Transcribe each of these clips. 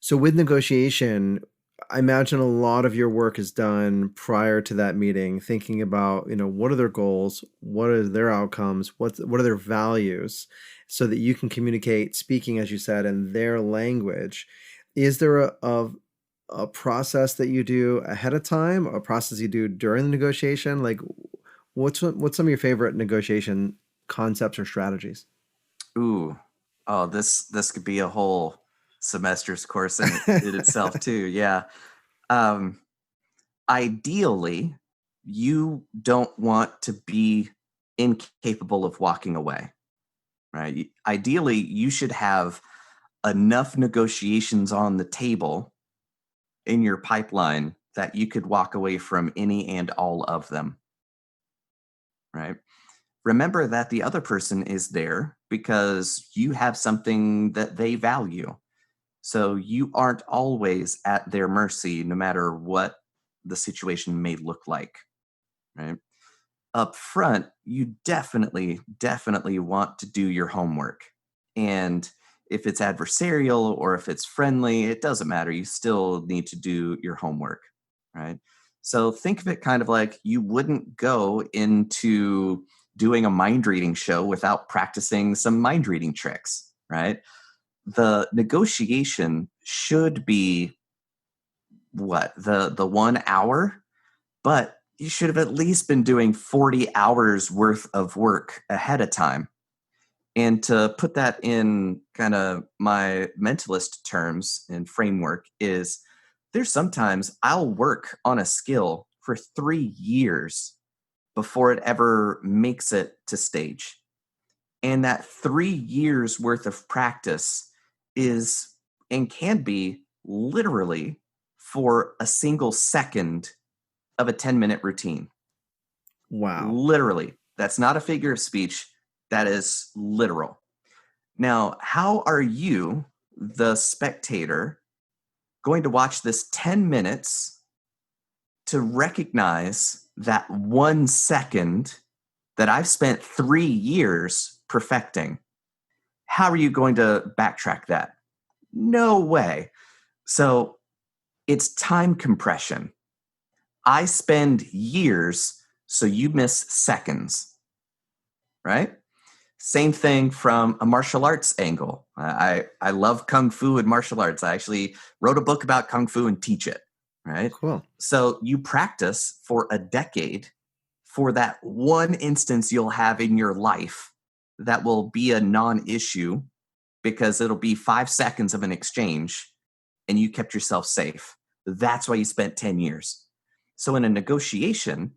So with negotiation, I imagine a lot of your work is done prior to that meeting, thinking about, what are their goals, what are their outcomes, what are their values, so that you can communicate, speaking, as you said, in their language. Is there a process that you do ahead of time, a process you do during the negotiation? Like, what's some of your favorite negotiation concepts or strategies? Ooh, oh, this could be a whole semester's course in itself too. Yeah. Um, Ideally, you don't want to be incapable of walking away, right? Ideally, you should have enough negotiations on the table in your pipeline that you could walk away from any and all of them, right? Remember that the other person is there because you have something that they value. So you aren't always at their mercy, no matter what the situation may look like, right? Up front, you definitely want to do your homework. And if it's adversarial or if it's friendly, it doesn't matter. You still need to do your homework, right? So think of it kind of like you wouldn't go into doing a mind reading show without practicing some mind reading tricks, right? The negotiation should be what, the 1 hour, but you should have at least been doing 40 hours worth of work ahead of time. And to put that in kind of my mentalist terms and framework is there's sometimes I'll work on a skill for 3 years before it ever makes it to stage. And that 3 years worth of practice is and can be literally for a single second of a 10-minute routine. Wow. Literally. That's not a figure of speech. That is literal. Now, how are you, the spectator, going to watch this 10 minutes to recognize that 1 second that I've spent 3 years perfecting? How are you going to backtrack that? No way. So it's time compression. I spend years, so you miss seconds, right? Same thing from a martial arts angle. I love Kung Fu and martial arts. I actually wrote a book about Kung Fu and teach it, right? Cool. So you practice for a decade for that one instance you'll have in your life that will be a non-issue because it'll be 5 seconds of an exchange and you kept yourself safe. That's why you spent 10 years. So in a negotiation,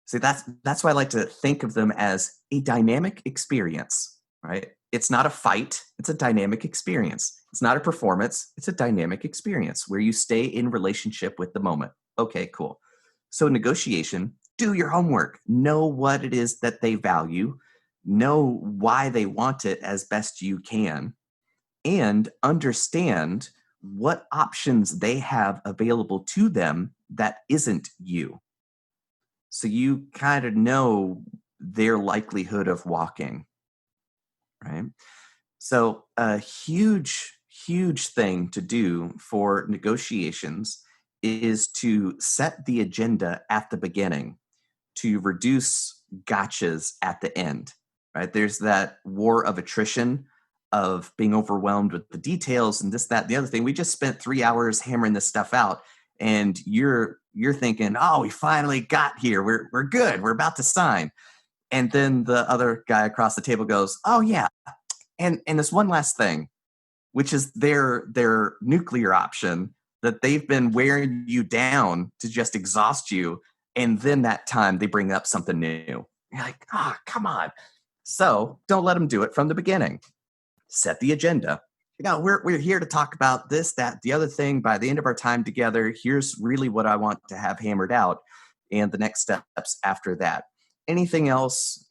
see, that's why I like to think of them as a dynamic experience, right? It's not a fight, it's a dynamic experience. It's not a performance, it's a dynamic experience where you stay in relationship with the moment. Okay, cool. So negotiation, do your homework. Know what it is that they value, know why they want it as best you can, and understand what options they have available to them that isn't you. So you kind of know their likelihood of walking, right? So a huge thing to do for negotiations is to set the agenda at the beginning to reduce gotchas at the end, right? There's that war of attrition of being overwhelmed with the details and this, that, and the other thing. We just spent 3 hours hammering this stuff out, and you're thinking, oh, we finally got here. We're good. We're about to sign. And then the other guy across the table goes, oh yeah, and this one last thing, which is their nuclear option that they've been wearing you down to just exhaust you, and then that time they bring up something new. You're like, ah, oh, come on. So don't let them do it from the beginning. Set the agenda. We're here to talk about this, that, the other thing. By the end of our time together, here's really what I want to have hammered out, and the next steps after that. Anything else,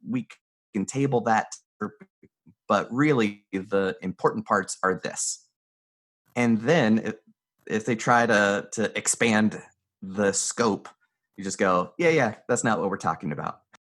we can table that, but really the important parts are this. And then if they try to expand the scope, you just go, yeah, that's not what we're talking about.